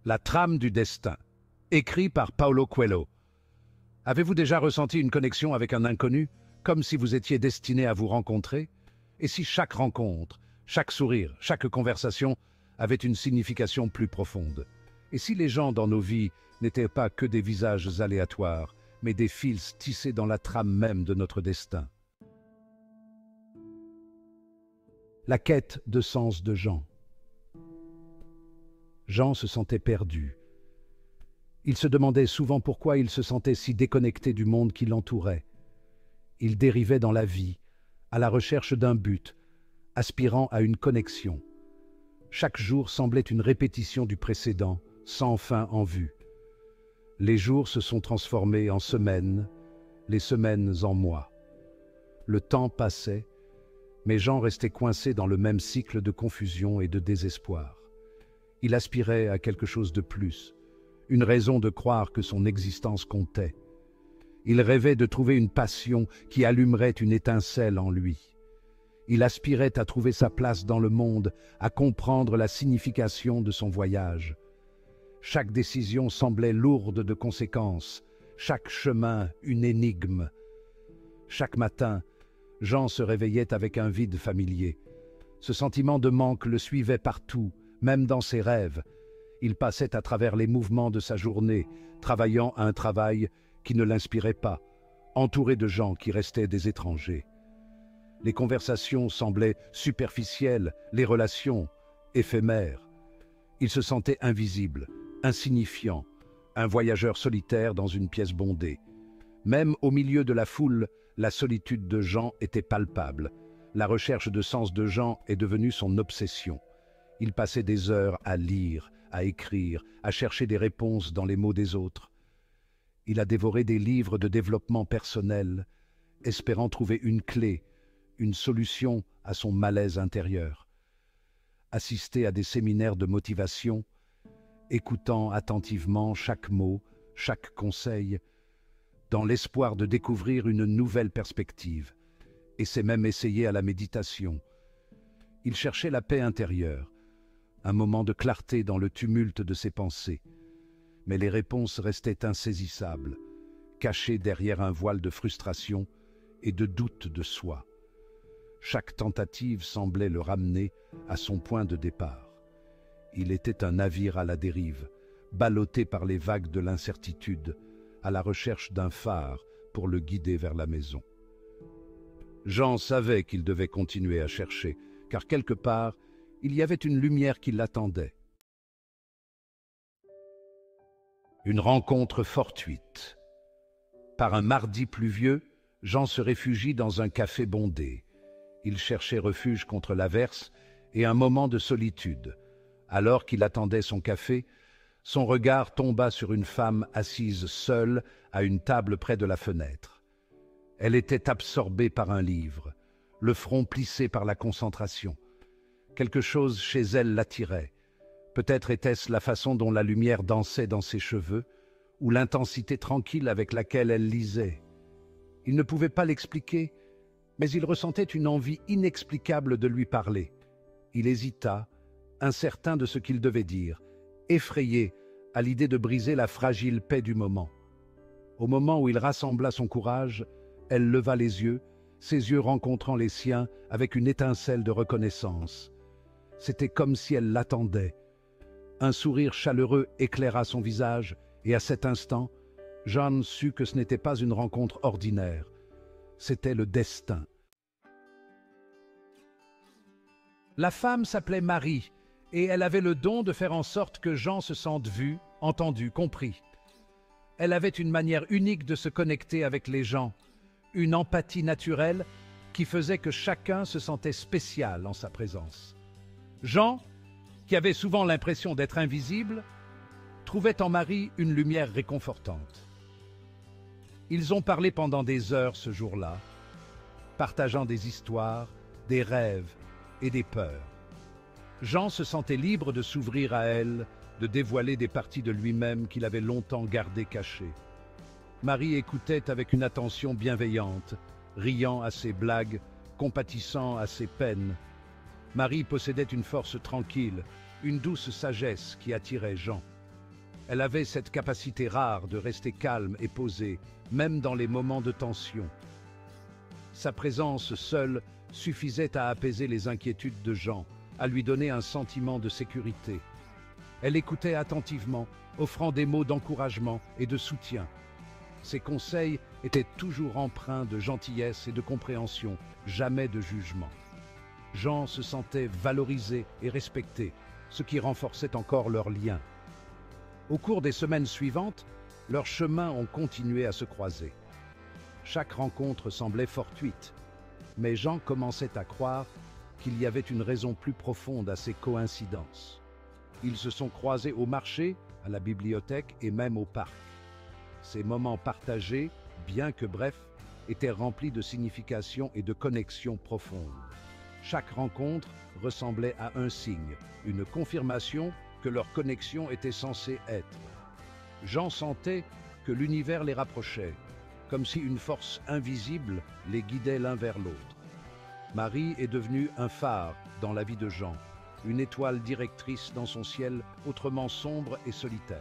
La trame du destin, écrit par Paulo Coelho. Avez-vous déjà ressenti une connexion avec un inconnu, comme si vous étiez destiné à vous rencontrer? Et si chaque rencontre, chaque sourire, chaque conversation avait une signification plus profonde? Et si les gens dans nos vies n'étaient pas que des visages aléatoires, mais des fils tissés dans la trame même de notre destin? La quête de sens de Jean. Jean se sentait perdu. Il se demandait souvent pourquoi il se sentait si déconnecté du monde qui l'entourait. Il dérivait dans la vie, à la recherche d'un but, aspirant à une connexion. Chaque jour semblait une répétition du précédent, sans fin en vue. Les jours se sont transformés en semaines, les semaines en mois. Le temps passait, mais Jean restait coincé dans le même cycle de confusion et de désespoir. Il aspirait à quelque chose de plus, une raison de croire que son existence comptait. Il rêvait de trouver une passion qui allumerait une étincelle en lui. Il aspirait à trouver sa place dans le monde, à comprendre la signification de son voyage. Chaque décision semblait lourde de conséquences, chaque chemin une énigme. Chaque matin, Jean se réveillait avec un vide familier. Ce sentiment de manque le suivait partout, même dans ses rêves. Il passait à travers les mouvements de sa journée, travaillant à un travail qui ne l'inspirait pas, entouré de gens qui restaient des étrangers. Les conversations semblaient superficielles, les relations éphémères. Il se sentait invisible, insignifiant, un voyageur solitaire dans une pièce bondée. Même au milieu de la foule, la solitude de Jean était palpable. La recherche de sens de Jean est devenue son obsession. Il passait des heures à lire, à écrire, à chercher des réponses dans les mots des autres. Il a dévoré des livres de développement personnel, espérant trouver une clé, une solution à son malaise intérieur. Assisté à des séminaires de motivation, écoutant attentivement chaque mot, chaque conseil, dans l'espoir de découvrir une nouvelle perspective, et s'est même essayé à la méditation. Il cherchait la paix intérieure, un moment de clarté dans le tumulte de ses pensées. Mais les réponses restaient insaisissables, cachées derrière un voile de frustration et de doute de soi. Chaque tentative semblait le ramener à son point de départ. Il était un navire à la dérive, ballotté par les vagues de l'incertitude, à la recherche d'un phare pour le guider vers la maison. Jean savait qu'il devait continuer à chercher, car quelque part, il y avait une lumière qui l'attendait. Une rencontre fortuite. Par un mardi pluvieux, Jean se réfugie dans un café bondé. Il cherchait refuge contre l'averse et un moment de solitude. Alors qu'il attendait son café, son regard tomba sur une femme assise seule à une table près de la fenêtre. Elle était absorbée par un livre, le front plissé par la concentration. Quelque chose chez elle l'attirait. Peut-être était-ce la façon dont la lumière dansait dans ses cheveux, ou l'intensité tranquille avec laquelle elle lisait. Il ne pouvait pas l'expliquer, mais il ressentait une envie inexplicable de lui parler. Il hésita, incertain de ce qu'il devait dire, effrayé à l'idée de briser la fragile paix du moment. Au moment où il rassembla son courage, elle leva les yeux, ses yeux rencontrant les siens avec une étincelle de reconnaissance. C'était comme si elle l'attendait. Un sourire chaleureux éclaira son visage et à cet instant, Jean sut que ce n'était pas une rencontre ordinaire. C'était le destin. La femme s'appelait Marie et elle avait le don de faire en sorte que Jean se sente vu, entendu, compris. Elle avait une manière unique de se connecter avec les gens, une empathie naturelle qui faisait que chacun se sentait spécial en sa présence. Jean, qui avait souvent l'impression d'être invisible, trouvait en Marie une lumière réconfortante. Ils ont parlé pendant des heures ce jour-là, partageant des histoires, des rêves et des peurs. Jean se sentait libre de s'ouvrir à elle, de dévoiler des parties de lui-même qu'il avait longtemps gardées cachées. Marie écoutait avec une attention bienveillante, riant à ses blagues, compatissant à ses peines. Marie possédait une force tranquille, une douce sagesse qui attirait Jean. Elle avait cette capacité rare de rester calme et posée, même dans les moments de tension. Sa présence seule suffisait à apaiser les inquiétudes de Jean, à lui donner un sentiment de sécurité. Elle écoutait attentivement, offrant des mots d'encouragement et de soutien. Ses conseils étaient toujours empreints de gentillesse et de compréhension, jamais de jugement. Jean se sentait valorisé et respecté, ce qui renforçait encore leur lien. Au cours des semaines suivantes, leurs chemins ont continué à se croiser. Chaque rencontre semblait fortuite, mais Jean commençait à croire qu'il y avait une raison plus profonde à ces coïncidences. Ils se sont croisés au marché, à la bibliothèque et même au parc. Ces moments partagés, bien que brefs, étaient remplis de signification et de connexions profondes. Chaque rencontre ressemblait à un signe, une confirmation que leur connexion était censée être. Jean sentait que l'univers les rapprochait, comme si une force invisible les guidait l'un vers l'autre. Marie est devenue un phare dans la vie de Jean, une étoile directrice dans son ciel autrement sombre et solitaire.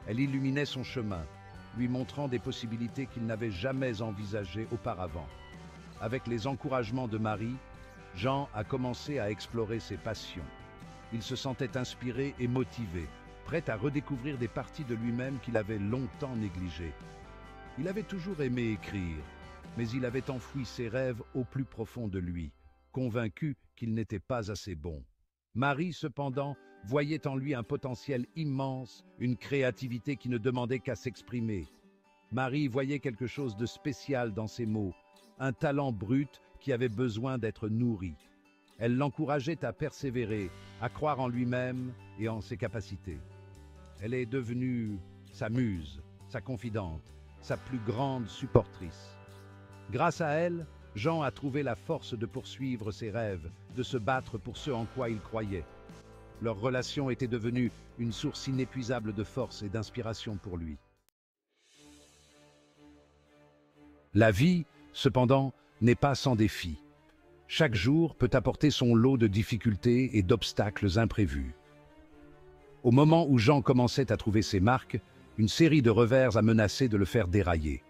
Elle illuminait son chemin, lui montrant des possibilités qu'il n'avait jamais envisagées auparavant. Avec les encouragements de Marie, Jean a commencé à explorer ses passions. Il se sentait inspiré et motivé, prêt à redécouvrir des parties de lui-même qu'il avait longtemps négligées. Il avait toujours aimé écrire, mais il avait enfoui ses rêves au plus profond de lui, convaincu qu'il n'était pas assez bon. Marie, cependant, voyait en lui un potentiel immense, une créativité qui ne demandait qu'à s'exprimer. Marie voyait quelque chose de spécial dans ses mots, un talent brut qui avait besoin d'être nourri. Elle l'encourageait à persévérer, à croire en lui-même et en ses capacités. Elle est devenue sa muse, sa confidente, sa plus grande supportrice. Grâce à elle, Jean a trouvé la force de poursuivre ses rêves, de se battre pour ce en quoi il croyait. Leur relation était devenue une source inépuisable de force et d'inspiration pour lui. La vie, cependant, n'est pas sans défis. Chaque jour peut apporter son lot de difficultés et d'obstacles imprévus. Au moment où Jean commençait à trouver ses marques, une série de revers a menacé de le faire dérailler.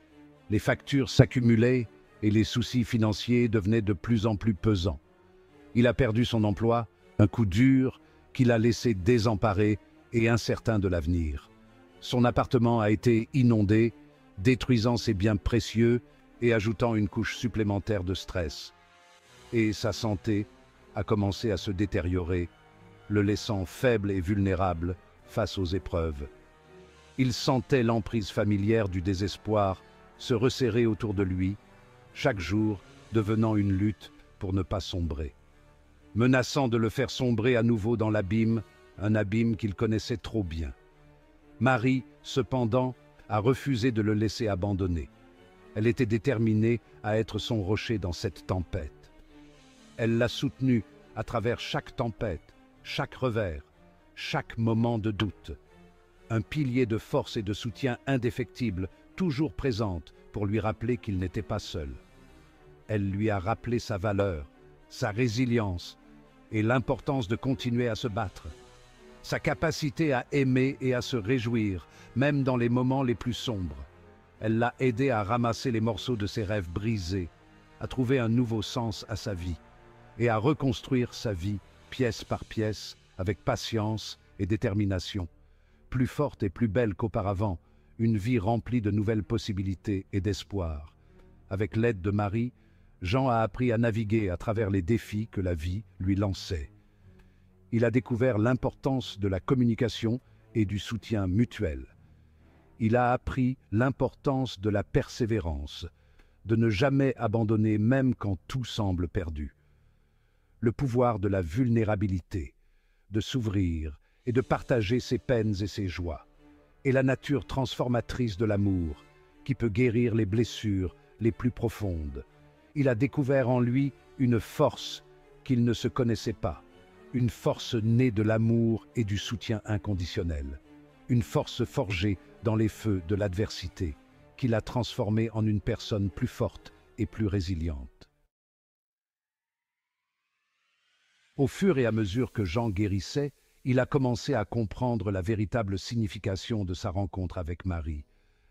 Les factures s'accumulaient et les soucis financiers devenaient de plus en plus pesants. Il a perdu son emploi, un coup dur qui l'a laissé désemparé et incertain de l'avenir. Son appartement a été inondé, détruisant ses biens précieux et ajoutant une couche supplémentaire de stress. Et sa santé a commencé à se détériorer, le laissant faible et vulnérable face aux épreuves. Il sentait l'emprise familière du désespoir se resserrer autour de lui, chaque jour devenant une lutte pour ne pas sombrer. Menaçant de le faire sombrer à nouveau dans l'abîme, un abîme qu'il connaissait trop bien. Marie, cependant, a refusé de le laisser abandonner. Elle était déterminée à être son rocher dans cette tempête. Elle l'a soutenu à travers chaque tempête, chaque revers, chaque moment de doute. Un pilier de force et de soutien indéfectible, toujours présente pour lui rappeler qu'il n'était pas seul. Elle lui a rappelé sa valeur, sa résilience et l'importance de continuer à se battre. Sa capacité à aimer et à se réjouir, même dans les moments les plus sombres. Elle l'a aidé à ramasser les morceaux de ses rêves brisés, à trouver un nouveau sens à sa vie et à reconstruire sa vie, pièce par pièce, avec patience et détermination. Plus forte et plus belle qu'auparavant, une vie remplie de nouvelles possibilités et d'espoir. Avec l'aide de Marie, Jean a appris à naviguer à travers les défis que la vie lui lançait. Il a découvert l'importance de la communication et du soutien mutuel. Il a appris l'importance de la persévérance, de ne jamais abandonner même quand tout semble perdu. Le pouvoir de la vulnérabilité, de s'ouvrir et de partager ses peines et ses joies, et la nature transformatrice de l'amour, qui peut guérir les blessures les plus profondes. Il a découvert en lui une force qu'il ne se connaissait pas, une force née de l'amour et du soutien inconditionnel, une force forgée dans les feux de l'adversité, qui l'a transformé en une personne plus forte et plus résiliente. Au fur et à mesure que Jean guérissait, il a commencé à comprendre la véritable signification de sa rencontre avec Marie.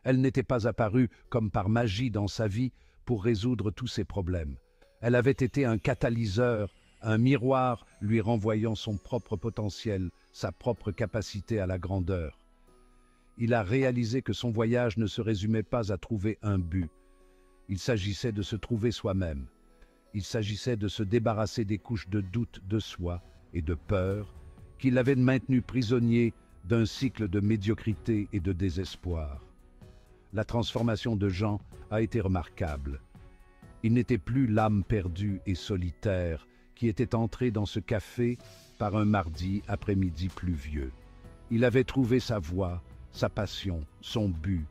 Elle n'était pas apparue comme par magie dans sa vie pour résoudre tous ses problèmes. Elle avait été un catalyseur, un miroir lui renvoyant son propre potentiel, sa propre capacité à la grandeur. Il a réalisé que son voyage ne se résumait pas à trouver un but. Il s'agissait de se trouver soi-même. Il s'agissait de se débarrasser des couches de doute de soi et de peur qui l'avaient maintenu prisonnier d'un cycle de médiocrité et de désespoir. La transformation de Jean a été remarquable. Il n'était plus l'âme perdue et solitaire qui était entré dans ce café par un mardi après-midi pluvieux. Il avait trouvé sa voie, sa passion, son but.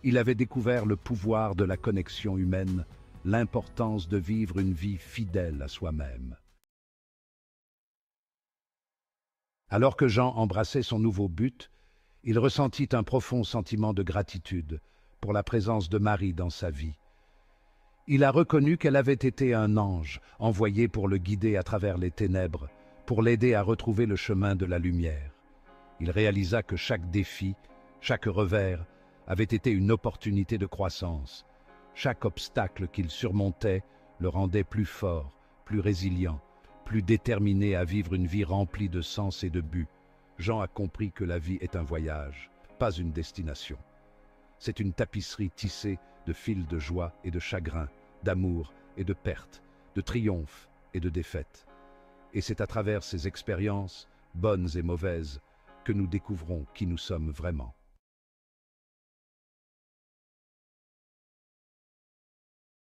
Il avait découvert le pouvoir de la connexion humaine, l'importance de vivre une vie fidèle à soi-même. Alors que Jean embrassait son nouveau but, il ressentit un profond sentiment de gratitude pour la présence de Marie dans sa vie. Il a reconnu qu'elle avait été un ange, envoyé pour le guider à travers les ténèbres, pour l'aider à retrouver le chemin de la lumière. Il réalisa que chaque défi, chaque revers, avait été une opportunité de croissance. Chaque obstacle qu'il surmontait le rendait plus fort, plus résilient, plus déterminé à vivre une vie remplie de sens et de but. Jean a compris que la vie est un voyage, pas une destination. C'est une tapisserie tissée de fils de joie et de chagrin, d'amour et de perte, de triomphe et de défaite. Et c'est à travers ces expériences, bonnes et mauvaises, que nous découvrons qui nous sommes vraiment.